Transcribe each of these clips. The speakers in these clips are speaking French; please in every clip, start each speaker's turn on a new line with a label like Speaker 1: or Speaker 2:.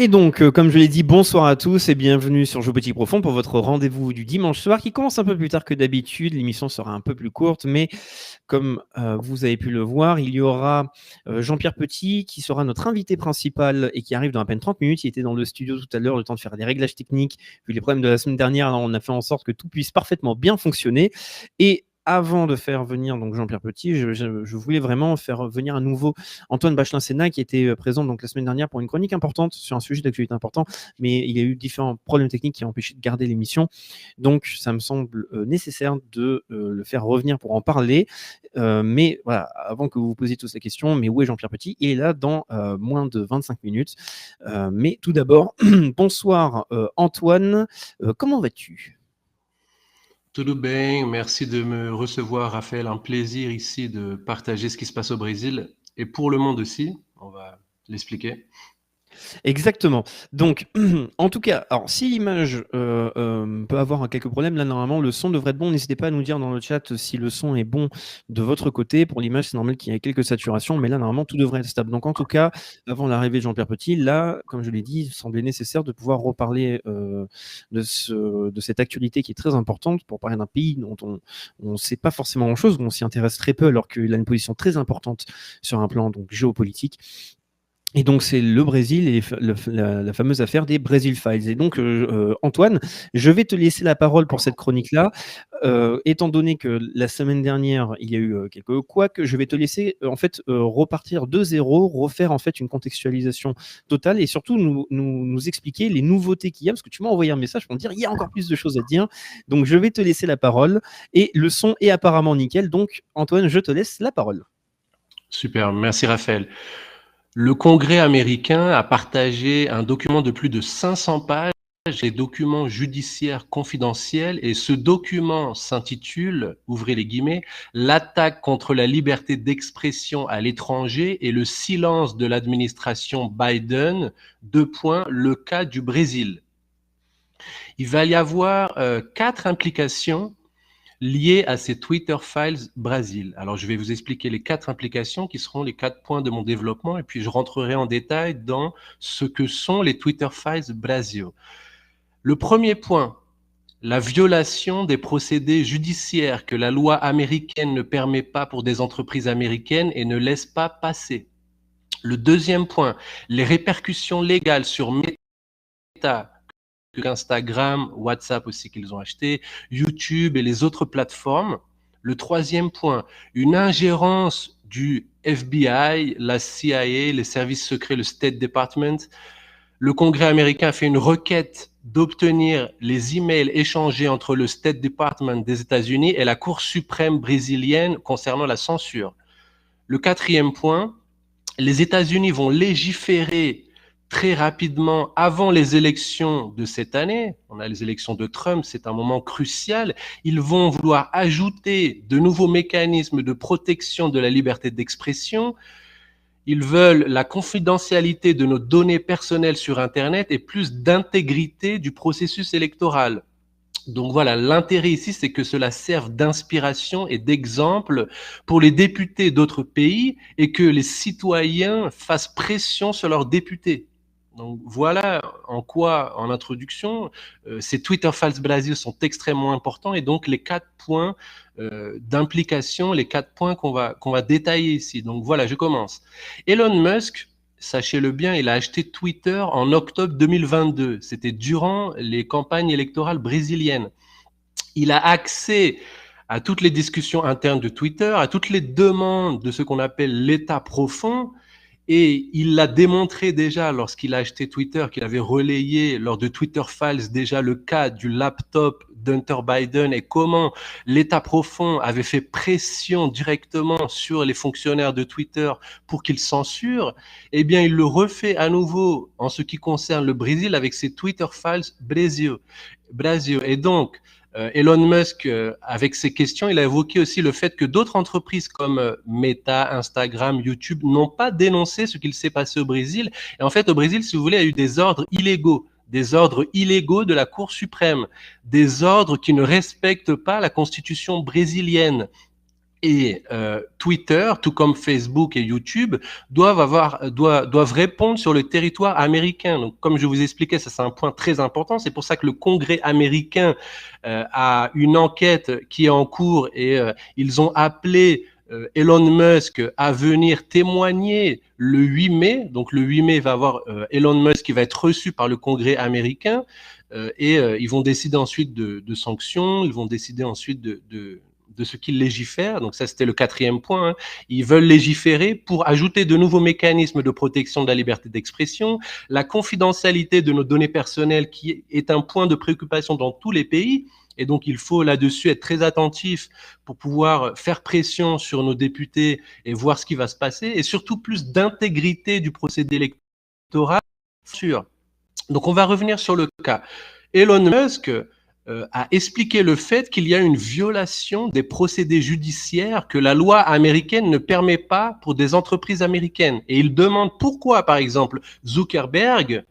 Speaker 1: Et donc, comme je l'ai dit, bonsoir à tous et bienvenue sur Géopolitique Profond pour votre rendez-vous du dimanche soir qui commence un peu plus tard que d'habitude. L'émission sera un peu plus courte, mais comme vous avez pu le voir, il y aura Jean-Pierre Petit qui sera notre invité principal et qui arrive dans à peine 30 minutes. Il était dans le studio tout à l'heure, le temps de faire des réglages techniques. Vu les problèmes de la semaine dernière, alors on a fait en sorte que tout puisse parfaitement bien fonctionner. Et avant de faire venir donc Jean-Pierre Petit, je voulais vraiment faire venir à nouveau Antoine Bachelin-Sénat qui était présent donc la semaine dernière pour une chronique importante sur un sujet d'actualité important, mais il y a eu différents problèmes techniques qui ont empêché de garder l'émission. Donc ça me semble nécessaire de le faire revenir pour en parler. Mais voilà, avant que vous vous posiez tous la question, mais où est Jean-Pierre Petit? Il est là dans moins de 25 minutes. Mais tout d'abord, bonsoir Antoine, comment vas-tu?
Speaker 2: Tudo bem, merci de me recevoir, Raphaël. Un plaisir ici de partager ce qui se passe au Brésil et pour le monde aussi. On va l'expliquer.
Speaker 1: Exactement. Donc, en tout cas, alors si l'image peut avoir quelques problèmes, là normalement le son devrait être bon. N'hésitez pas à nous dire dans le chat si le son est bon de votre côté. Pour l'image, c'est normal qu'il y ait quelques saturations, mais là normalement tout devrait être stable. Donc en tout cas, avant l'arrivée de Jean-Pierre Petit, là, comme je l'ai dit, il semblait nécessaire de pouvoir reparler de cette actualité qui est très importante pour parler d'un pays dont on ne sait pas forcément grand-chose, on s'y intéresse très peu alors qu'il a une position très importante sur un plan donc géopolitique. Et donc, c'est le Brésil et la fameuse affaire des Brazil Files. Et donc, Antoine, je vais te laisser la parole pour cette chronique-là. Étant donné que la semaine dernière, il y a eu quelques couacs, je vais te laisser en fait repartir de zéro, refaire en fait une contextualisation totale et surtout nous expliquer les nouveautés qu'il y a, parce que tu m'as envoyé un message pour me dire il y a encore plus de choses à dire. Donc, je vais te laisser la parole et le son est apparemment nickel. Donc, Antoine, je te laisse la parole.
Speaker 2: Super, merci Raphaël. Le Congrès américain a partagé un document de plus de 500 pages, des documents judiciaires confidentiels, et ce document s'intitule, ouvrez les guillemets, l'attaque contre la liberté d'expression à l'étranger et le silence de l'administration Biden, le cas du Brésil. Il va y avoir 4 implications liées à ces Twitter Files Brésil. Alors, je vais vous expliquer les 4 implications qui seront les 4 points de mon développement et puis je rentrerai en détail dans ce que sont les Twitter Files Brésil. Le premier point, la violation des procédés judiciaires que la loi américaine ne permet pas pour des entreprises américaines et ne laisse pas passer. Le deuxième point, les répercussions légales sur Meta, Instagram, WhatsApp aussi qu'ils ont acheté, YouTube et les autres plateformes. Le troisième point, une ingérence du FBI, la CIA, les services secrets, le State Department. Le Congrès américain a fait une requête d'obtenir les emails échangés entre le State Department des États-Unis et la Cour suprême brésilienne concernant la censure. Le quatrième point, les États-Unis vont légiférer très rapidement avant les élections de cette année. On a les élections de Trump, c'est un moment crucial. Ils vont vouloir ajouter de nouveaux mécanismes de protection de la liberté d'expression. Ils veulent la confidentialité de nos données personnelles sur Internet et plus d'intégrité du processus électoral. Donc voilà, l'intérêt ici, c'est que cela serve d'inspiration et d'exemple pour les députés d'autres pays et que les citoyens fassent pression sur leurs députés. Donc voilà en quoi, en introduction, ces Twitter Files Brésil sont extrêmement importants et donc les 4 points d'implication, les 4 points qu'on va détailler ici. Donc voilà, je commence. Elon Musk, sachez-le bien, il a acheté Twitter en octobre 2022. C'était durant les campagnes électorales brésiliennes. Il a accès à toutes les discussions internes de Twitter, à toutes les demandes de ce qu'on appelle l'état profond. Et il l'a démontré déjà lorsqu'il a acheté Twitter, qu'il avait relayé lors de Twitter Files déjà le cas du laptop d'Hunter Biden et comment l'État profond avait fait pression directement sur les fonctionnaires de Twitter pour qu'ils censurent. Eh bien, il le refait à nouveau en ce qui concerne le Brésil avec ses Twitter Files Brésil. Et donc, Elon Musk, avec ses questions, il a évoqué aussi le fait que d'autres entreprises comme Meta, Instagram, YouTube n'ont pas dénoncé ce qu'il s'est passé au Brésil. Et en fait, au Brésil, si vous voulez, il y a eu des ordres illégaux de la Cour suprême, des ordres qui ne respectent pas la constitution brésilienne. Et Twitter, tout comme Facebook et YouTube, doivent répondre sur le territoire américain. Donc, comme je vous expliquais, ça c'est un point très important. C'est pour ça que le Congrès américain a une enquête qui est en cours et ils ont appelé Elon Musk à venir témoigner le 8 mai. Donc le 8 mai, il va avoir Elon Musk qui va être reçu par le Congrès américain et ils vont décider ensuite de sanctions, ils vont décider ensuite de ce qu'ils légifèrent. Donc ça, c'était le 4e point. Hein. Ils veulent légiférer pour ajouter de nouveaux mécanismes de protection de la liberté d'expression, la confidentialité de nos données personnelles qui est un point de préoccupation dans tous les pays. Et donc, il faut là-dessus être très attentif pour pouvoir faire pression sur nos députés et voir ce qui va se passer. Et surtout, plus d'intégrité du procédé électoral. Donc, on va revenir sur le cas. Elon Musk a expliqué le fait qu'il y a une violation des procédés judiciaires que la loi américaine ne permet pas pour des entreprises américaines. Et il demande pourquoi, par exemple, Zuckerberg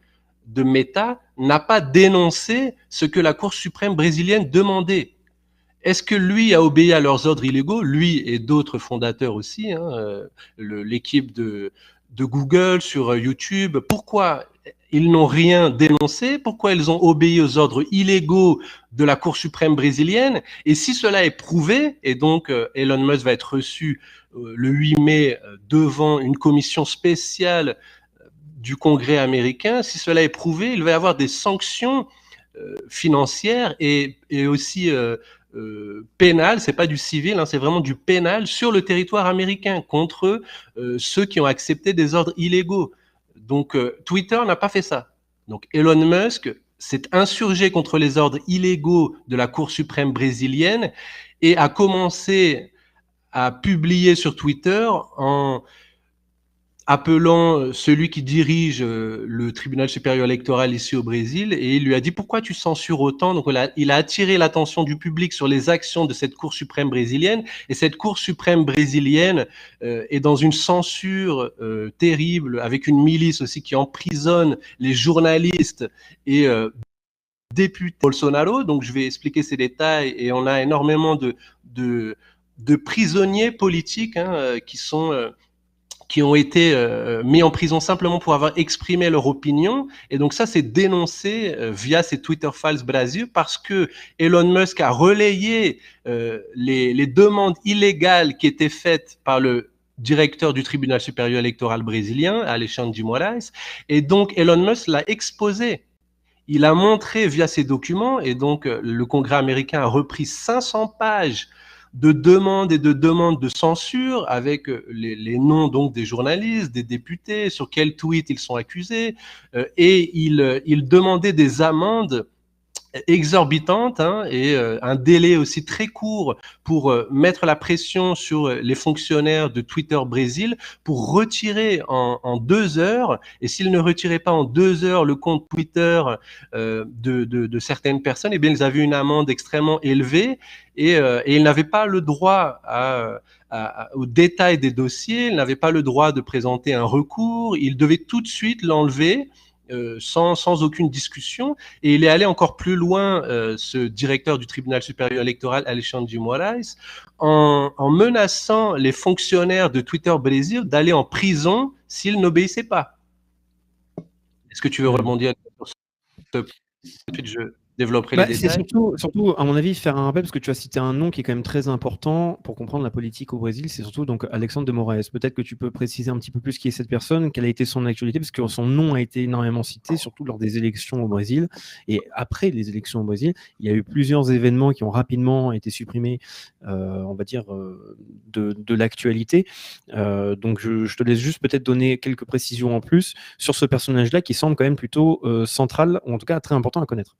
Speaker 2: de Meta n'a pas dénoncé ce que la Cour suprême brésilienne demandait. Est-ce que lui a obéi à leurs ordres illégaux, lui et d'autres fondateurs aussi, hein, l'équipe de Google sur YouTube? Pourquoi ils n'ont rien dénoncé? Pourquoi ils ont obéi aux ordres illégaux de la Cour suprême brésilienne? Et si cela est prouvé, et donc Elon Musk va être reçu le 8 mai devant une commission spéciale du Congrès américain, si cela est prouvé, il va y avoir des sanctions financières et aussi pénales, c'est pas du civil, hein, c'est vraiment du pénal sur le territoire américain contre ceux qui ont accepté des ordres illégaux. Donc Twitter n'a pas fait ça. Donc Elon Musk s'est insurgé contre les ordres illégaux de la Cour suprême brésilienne et a commencé à publier sur Twitter en appelant celui qui dirige le tribunal supérieur électoral ici au Brésil, et il lui a dit pourquoi tu censures autant. Donc il a attiré l'attention du public sur les actions de cette Cour suprême brésilienne, et cette Cour suprême brésilienne est dans une censure terrible, avec une milice aussi qui emprisonne les journalistes et députés Bolsonaro. Donc je vais expliquer ces détails, et on a énormément de prisonniers politiques hein, qui ont été mis en prison simplement pour avoir exprimé leur opinion. Et donc ça, c'est dénoncé via ces Twitter Files Brasil parce que Elon Musk a relayé les demandes illégales qui étaient faites par le directeur du tribunal supérieur électoral brésilien, Alexandre de Moraes. Et donc Elon Musk l'a exposé. Il a montré via ces documents, et donc le Congrès américain a repris 500 pages de demandes et de demandes de censure avec les noms donc des journalistes, des députés, sur quels tweets ils sont accusés, et il demandait des amendes exorbitante hein, et un délai aussi très court pour mettre la pression sur les fonctionnaires de Twitter Brésil pour retirer en 2 heures, et s'ils ne retiraient pas en 2 heures le compte Twitter de certaines personnes, eh bien ils avaient une amende extrêmement élevée et ils n'avaient pas le droit au détail des dossiers, ils n'avaient pas le droit de présenter un recours, ils devaient tout de suite l'enlever sans aucune discussion. Et il est allé encore plus loin, ce directeur du tribunal supérieur électoral, Alexandre de Moraes, en menaçant les fonctionnaires de Twitter Brésil d'aller en prison s'ils n'obéissaient pas. Est-ce que tu veux rebondir sur ce point? Je développerai les détails.
Speaker 1: C'est surtout, à mon avis, faire un rappel, parce que tu as cité un nom qui est quand même très important pour comprendre la politique au Brésil, c'est surtout donc Alexandre de Moraes. Peut-être que tu peux préciser un petit peu plus qui est cette personne, quelle a été son actualité, parce que son nom a été énormément cité, surtout lors des élections au Brésil. Et après les élections au Brésil, il y a eu plusieurs événements qui ont rapidement été supprimés, on va dire, de l'actualité. Donc je te laisse juste peut-être donner quelques précisions en plus sur ce personnage-là qui semble quand même plutôt central, ou en tout cas très important à connaître.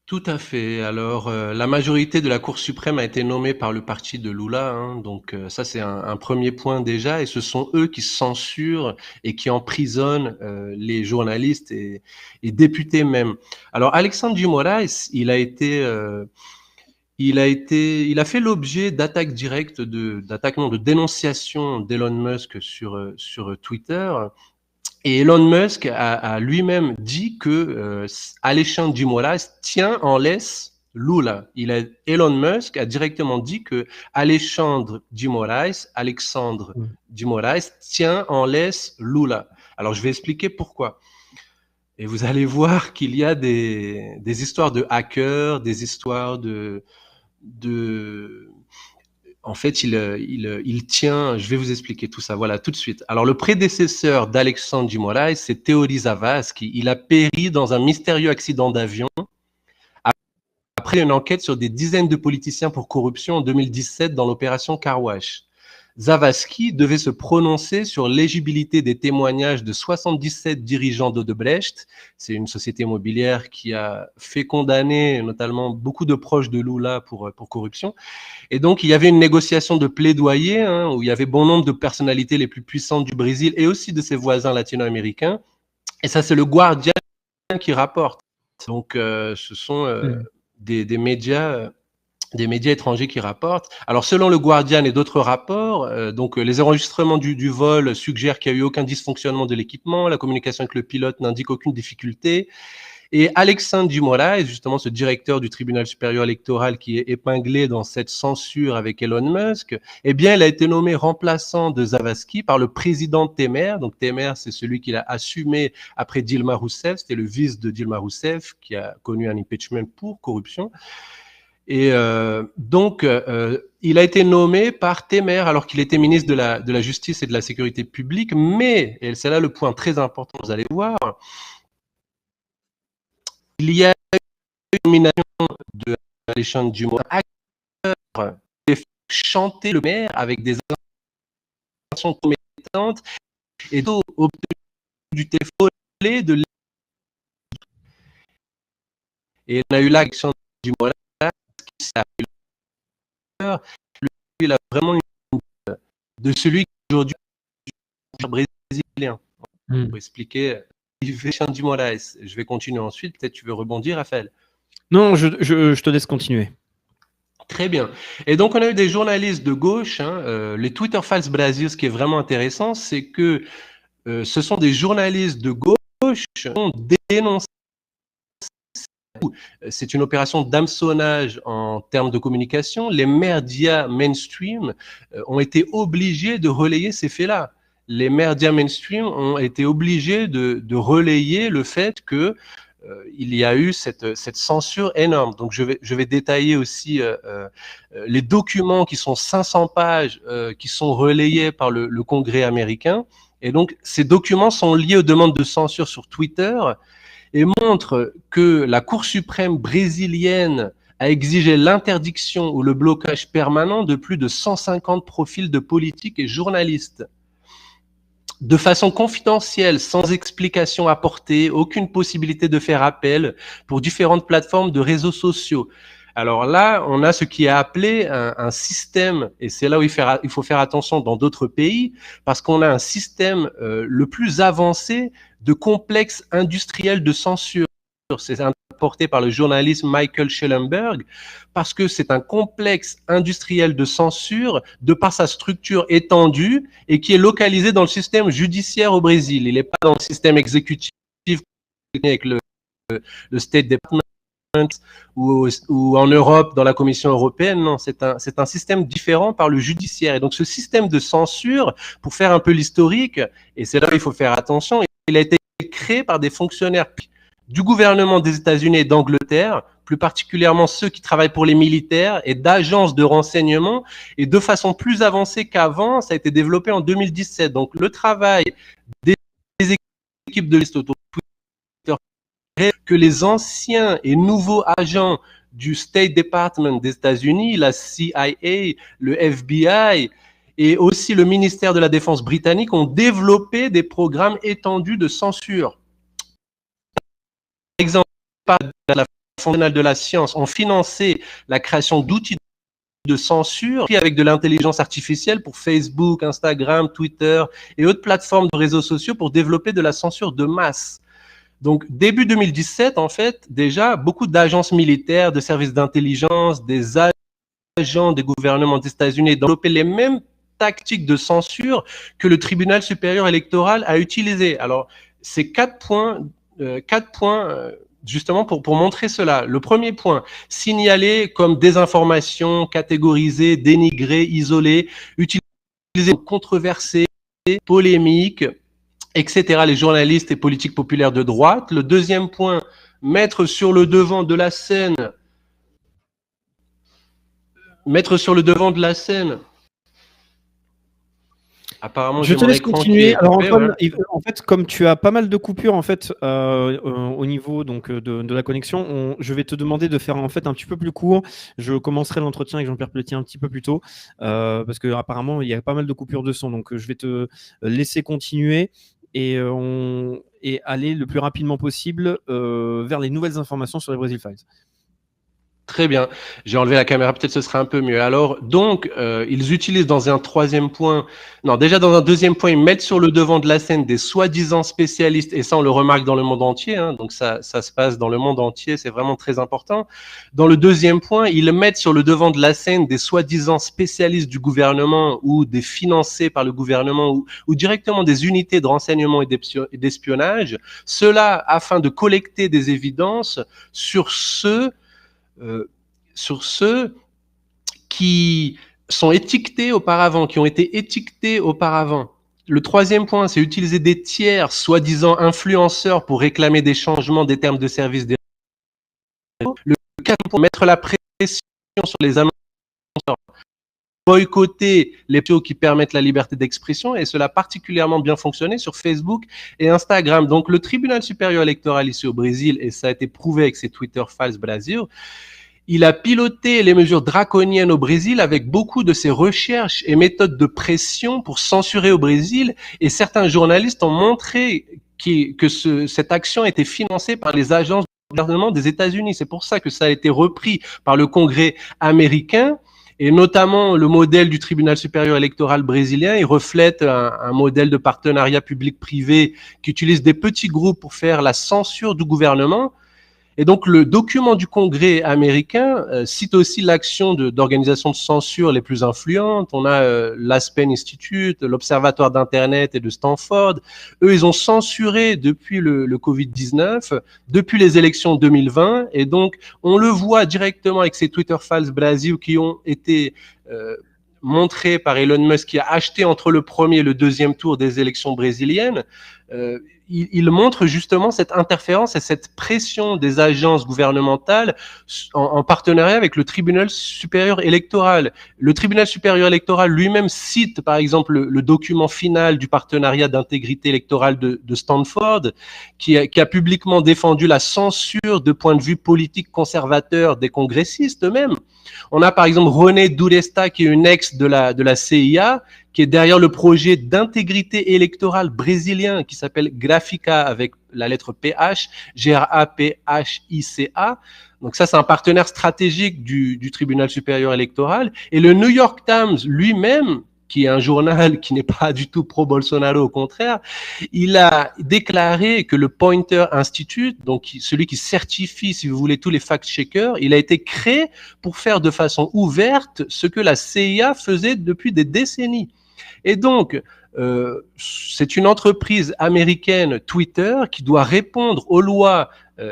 Speaker 2: Tout à fait. Alors, la majorité de la Cour suprême a été nommée par le parti de Lula, hein, donc ça c'est un premier point déjà, et ce sont eux qui censurent et qui emprisonnent les journalistes et députés même. Alors, Alexandre de Moraes, il a fait l'objet d'attaques directes, de dénonciations d'Elon Musk sur Twitter. Et Elon Musk a lui-même dit que Alexandre de Moraes tient en laisse Lula. Elon Musk a directement dit que Alexandre de Moraes tient en laisse Lula. Alors, je vais expliquer pourquoi. Et vous allez voir qu'il y a des histoires de hackers, des histoires en fait, il tient, je vais vous expliquer tout ça, voilà, tout de suite. Alors, le prédécesseur d'Alexandre de Moraes, c'est Theory Zavascki. Il a péri dans un mystérieux accident d'avion après une enquête sur des dizaines de politiciens pour corruption en 2017 dans l'opération Car Wash. Zavascki devait se prononcer sur l'éligibilité des témoignages de 77 dirigeants d'Odebrecht. C'est une société immobilière qui a fait condamner notamment beaucoup de proches de Lula pour corruption. Et donc, il y avait une négociation de plaidoyer où il y avait bon nombre de personnalités les plus puissantes du Brésil et aussi de ses voisins latino-américains. Et ça, c'est le Guardian qui rapporte. Donc, ce sont des médias étrangers qui rapportent. Alors, selon le Guardian et d'autres rapports, les enregistrements du vol suggèrent qu'il n'y a eu aucun dysfonctionnement de l'équipement, la communication avec le pilote n'indique aucune difficulté. Et Alexandre de Moraes, justement ce directeur du tribunal supérieur électoral qui est épinglé dans cette censure avec Elon Musk, eh bien, il a été nommé remplaçant de Zavascki par le président Temer. Donc Temer, c'est celui qu'il a assumé après Dilma Rousseff. C'était le vice de Dilma Rousseff qui a connu un impeachment pour corruption. Et il a été nommé par Temer alors qu'il était ministre de la Justice et de la Sécurité publique. Mais, et c'est là le point très important, vous allez voir, il y a eu une nomination de Alexandre de Moraes, acteur, qui a fait chanter le maire avec des intentions commettantes et obtenu du téléphone de et on a eu là Alexandre de Moraes qui s'est appelé lui, il a vraiment une de celui qui aujourd'hui est brésilien. Pour expliquer Alexandre de Moraes. Je vais continuer ensuite. Peut-être tu veux rebondir, Raphaël?
Speaker 1: Non, je te laisse continuer.
Speaker 2: Très bien. Et donc, on a eu des journalistes de gauche, les Twitter Files Brasil. Ce qui est vraiment intéressant, c'est que ce sont des journalistes de gauche qui ont dénoncé. C'est une opération d'hameçonnage en termes de communication. Les médias mainstream ont été obligés de relayer ces faits-là. Les médias mainstream ont été obligés de relayer le fait que il y a eu cette censure énorme. Donc, je vais détailler aussi les documents qui sont 500 pages, qui sont relayés par le Congrès américain. Et donc, ces documents sont liés aux demandes de censure sur Twitter et montrent que la Cour suprême brésilienne a exigé l'interdiction ou le blocage permanent de plus de 150 profils de politiques et journalistes. De façon confidentielle, sans explication apportée, aucune possibilité de faire appel pour différentes plateformes de réseaux sociaux. Alors là, on a ce qui est appelé un système, et c'est là où il faut faire attention dans d'autres pays, parce qu'on a un système le plus avancé de complexe industriel de censure. C'est apporté par le journaliste Michael Schellenberg, parce que c'est un complexe industriel de censure de par sa structure étendue et qui est localisé dans le système judiciaire au Brésil. Il n'est pas dans le système exécutif avec le State Department ou en Europe dans la Commission européenne. Non, c'est un système différent par le judiciaire. Et donc ce système de censure, pour faire un peu l'historique, et c'est là où il faut faire attention, il a été créé par des fonctionnaires du gouvernement des États-Unis et d'Angleterre, plus particulièrement ceux qui travaillent pour les militaires et d'agences de renseignement, et de façon plus avancée qu'avant, ça a été développé en 2017. Donc le travail des équipes de liste autour de Twitter, que les anciens et nouveaux agents du State Department des États-Unis, la CIA, le FBI et aussi le ministère de la Défense britannique ont développé des programmes étendus de censure. Par exemple, la Fonds national de la science ont financé la création d'outils de censure avec de l'intelligence artificielle pour Facebook, Instagram, Twitter et autres plateformes de réseaux sociaux pour développer de la censure de masse. Donc, début 2017, en fait, déjà, beaucoup d'agences militaires, de services d'intelligence, des agents des gouvernements des États-Unis ont développé les mêmes tactiques de censure que le tribunal supérieur électoral a utilisé. Alors, ces 4 points justement pour montrer cela. Le premier point, signaler comme désinformation, catégoriser, dénigrer, isoler, utiliser, controverser, polémique, etc. les journalistes et politiques populaires de droite. Le deuxième point, mettre sur le devant de la scène Apparemment,
Speaker 1: je
Speaker 2: j'ai
Speaker 1: te
Speaker 2: mon
Speaker 1: laisse
Speaker 2: écran qui
Speaker 1: continuer.
Speaker 2: est
Speaker 1: Alors,
Speaker 2: coupé,
Speaker 1: Antoine,
Speaker 2: ouais.
Speaker 1: en fait, comme tu as pas mal de coupures en fait au niveau donc de la connexion, je vais te demander de faire en fait un petit peu plus court. Je commencerai l'entretien avec Jean-Pierre Pelletier un petit peu plus tôt parce que apparemment il y a pas mal de coupures de son. Donc, je vais te laisser continuer et aller le plus rapidement possible vers les nouvelles informations sur les Brazil Files.
Speaker 2: Très bien. J'ai enlevé la caméra, peut-être ce sera un peu mieux. Alors, donc, ils utilisent dans un troisième point, non, déjà dans un deuxième point, ils mettent sur le devant de la scène des soi-disant spécialistes, et ça, on le remarque dans le monde entier, hein, donc ça se passe dans le monde entier, c'est vraiment très important. Dans le deuxième point, ils mettent sur le devant de la scène des soi-disant spécialistes du gouvernement ou des financés par le gouvernement ou directement des unités de renseignement et d'espionnage, cela afin de collecter des évidences sur ceux qui sont étiquetés auparavant, qui ont été étiquetés auparavant. Le troisième point, c'est utiliser des tiers, soi-disant influenceurs, pour réclamer des changements des termes de service des réseaux. Le quatrième point, mettre la pression sur les annonceurs, boycotter les vidéos qui permettent la liberté d'expression, et cela a particulièrement bien fonctionné sur Facebook et Instagram. Donc le tribunal supérieur électoral ici au Brésil, et ça a été prouvé avec ses Twitter Files Brasil, il a piloté les mesures draconiennes au Brésil avec beaucoup de ses recherches et méthodes de pression pour censurer au Brésil, et certains journalistes ont montré que cette action était financée par les agences du gouvernement des États-Unis. C'est pour ça que ça a été repris par le Congrès américain. Et notamment, le modèle du tribunal supérieur électoral brésilien, il reflète un modèle de partenariat public-privé qui utilise des petits groupes pour faire la censure du gouvernement. Et donc, le document du Congrès américain cite aussi l'action d'organisations de censure les plus influentes. On a l'Aspen Institute, l'Observatoire d'Internet et de Stanford. Eux, ils ont censuré depuis le Covid-19, depuis les élections 2020. Et donc, on le voit directement avec ces Twitter Files Brasil qui ont été montrés par Elon Musk, qui a acheté entre le premier et le deuxième tour des élections brésiliennes. Il montre justement cette interférence et cette pression des agences gouvernementales en partenariat avec le tribunal supérieur électoral. Le tribunal supérieur électoral lui-même cite par exemple le document final du partenariat d'intégrité électorale de Stanford, qui a publiquement défendu la censure de point de vue politique conservateur des congressistes eux-mêmes. On a par exemple René Duresta, qui est une ex de la CIA, qui est derrière le projet d'intégrité électorale brésilien qui s'appelle Grafica avec la lettre PH, Graphica. Donc ça, c'est un partenaire stratégique du tribunal supérieur électoral. Et le New York Times lui-même, qui est un journal qui n'est pas du tout pro-Bolsonaro, au contraire, il a déclaré que le Poynter Institute, donc celui qui certifie, si vous voulez, tous les fact-checkers, il a été créé pour faire de façon ouverte ce que la CIA faisait depuis des décennies. Et donc, c'est une entreprise américaine, Twitter, qui doit répondre aux lois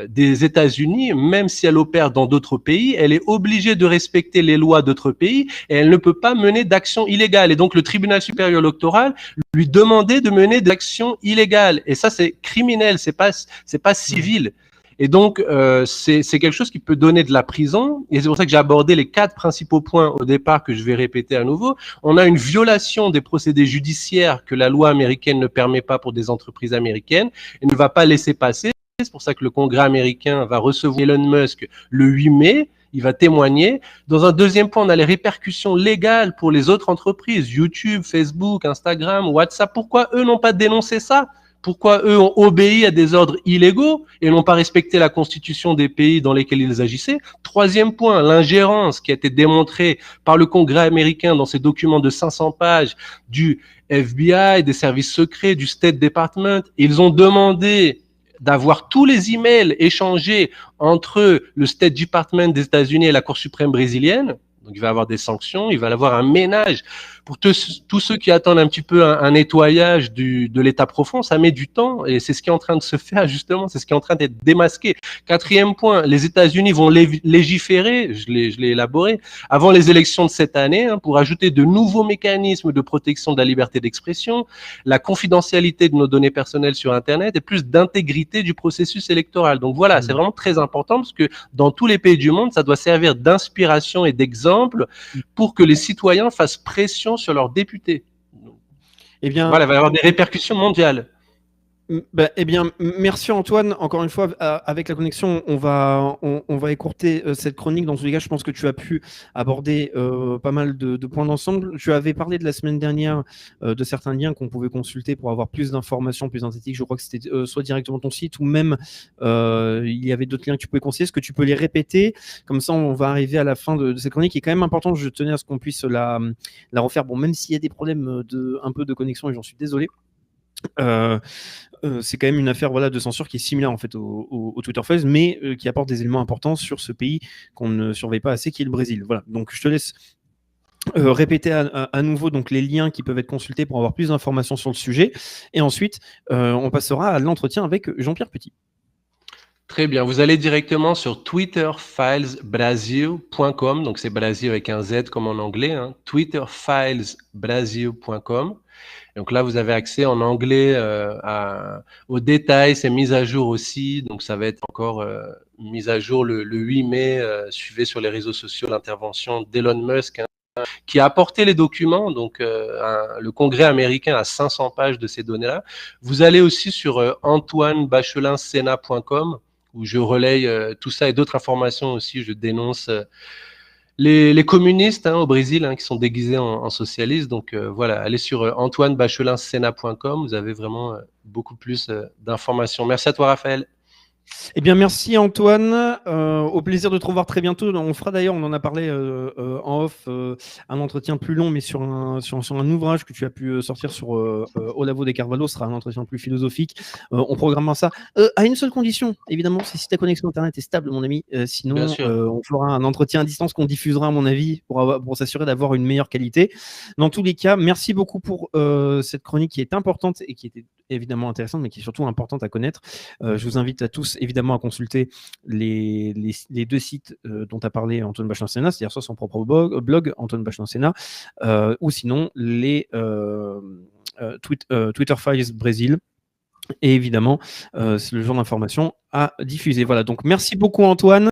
Speaker 2: des États-Unis, même si elle opère dans d'autres pays, elle est obligée de respecter les lois d'autres pays et elle ne peut pas mener d'actions illégales. Et donc, le tribunal supérieur électoral lui demandait de mener des actions illégales. Et ça, c'est criminel, c'est pas civil. Et donc, c'est quelque chose qui peut donner de la prison. Et c'est pour ça que j'ai abordé les 4 principaux points au départ que je vais répéter à nouveau. On a une violation des procédés judiciaires que la loi américaine ne permet pas pour des entreprises américaines et ne va pas laisser passer. C'est pour ça que le Congrès américain va recevoir Elon Musk le 8 mai. Il va témoigner. Dans un deuxième point, on a les répercussions légales pour les autres entreprises, YouTube, Facebook, Instagram, WhatsApp. Pourquoi eux n'ont pas dénoncé ça ? Pourquoi eux ont obéi à des ordres illégaux et n'ont pas respecté la constitution des pays dans lesquels ils agissaient? Troisième point, l'ingérence qui a été démontrée par le Congrès américain dans ces documents de 500 pages du FBI, des services secrets, du State Department. Ils ont demandé d'avoir tous les emails échangés entre le State Department des États-Unis et la Cour suprême brésilienne. Donc, il va y avoir des sanctions, il va y avoir un ménage. Pour tous ceux qui attendent un petit peu un nettoyage de l'État profond, ça met du temps et c'est ce qui est en train de se faire justement, c'est ce qui est en train d'être démasqué. Quatrième point, les États-Unis vont légiférer, je l'ai élaboré, avant les élections de cette année pour ajouter de nouveaux mécanismes de protection de la liberté d'expression, la confidentialité de nos données personnelles sur Internet et plus d'intégrité du processus électoral. Donc voilà, c'est vraiment très important parce que dans tous les pays du monde, ça doit servir d'inspiration et d'exemple pour que les citoyens fassent pression sur leurs députés.
Speaker 1: Eh bien,
Speaker 2: voilà, il va y avoir des répercussions mondiales.
Speaker 1: Eh bien, merci Antoine. Encore une fois, avec la connexion, on va écourter cette chronique. Dans tous les cas, je pense que tu as pu aborder pas mal de points d'ensemble. Tu avais parlé de la semaine dernière de certains liens qu'on pouvait consulter pour avoir plus d'informations, plus synthétiques. Je crois que c'était soit directement ton site ou même il y avait d'autres liens que tu pouvais conseiller. Est-ce que tu peux les répéter? Comme ça, on va arriver à la fin de cette chronique qui est quand même importante. Je tenais à ce qu'on puisse la refaire. Bon, même s'il y a des problèmes un peu de connexion, et j'en suis désolé. C'est quand même une affaire de censure qui est similaire en fait au Twitter Files, mais qui apporte des éléments importants sur ce pays qu'on ne surveille pas assez, qui est le Brésil. Voilà. Donc je te laisse répéter à nouveau donc les liens qui peuvent être consultés pour avoir plus d'informations sur le sujet, et ensuite on passera à l'entretien avec Jean-Pierre Petit.
Speaker 2: Très bien, vous allez directement sur twitterfilesbrasil.com, donc c'est Brasil avec un Z comme en anglais, twitterfilesbrasil.com. Donc là, vous avez accès en anglais aux détails, c'est mis à jour aussi. Donc ça va être encore mis à jour le 8 mai. Suivez sur les réseaux sociaux l'intervention d'Elon Musk qui a apporté les documents. Donc le Congrès américain a 500 pages de ces données-là. Vous allez aussi sur antoinebachelinsénat.com où je relaye tout ça et d'autres informations aussi. Je dénonce les communistes au Brésil qui sont déguisés en socialistes. Donc voilà, allez sur antoinebachelinsénat.com, vous avez vraiment beaucoup plus d'informations. Merci à toi Raphaël.
Speaker 1: Eh bien, merci Antoine. Au plaisir de te revoir très bientôt. On fera d'ailleurs, on en a parlé en off, un entretien plus long, mais sur un ouvrage que tu as pu sortir sur Olavo de Carvalho. Ce sera un entretien plus philosophique. On programmera ça à une seule condition, évidemment, c'est si ta connexion Internet est stable, mon ami. Sinon, on fera un entretien à distance qu'on diffusera, à mon avis, pour s'assurer d'avoir une meilleure qualité. Dans tous les cas, merci beaucoup pour cette chronique qui est importante et qui était évidemment intéressante, mais qui est surtout importante à connaître. Je vous invite à tous évidemment à consulter les deux sites dont a parlé Antoine Bachelin-Sénat, c'est-à-dire soit son propre blog Antoine Bachelin-Sénat, ou sinon les Twitter Files Brésil. Et évidemment, c'est le genre d'information à diffuser. Voilà, donc merci beaucoup Antoine.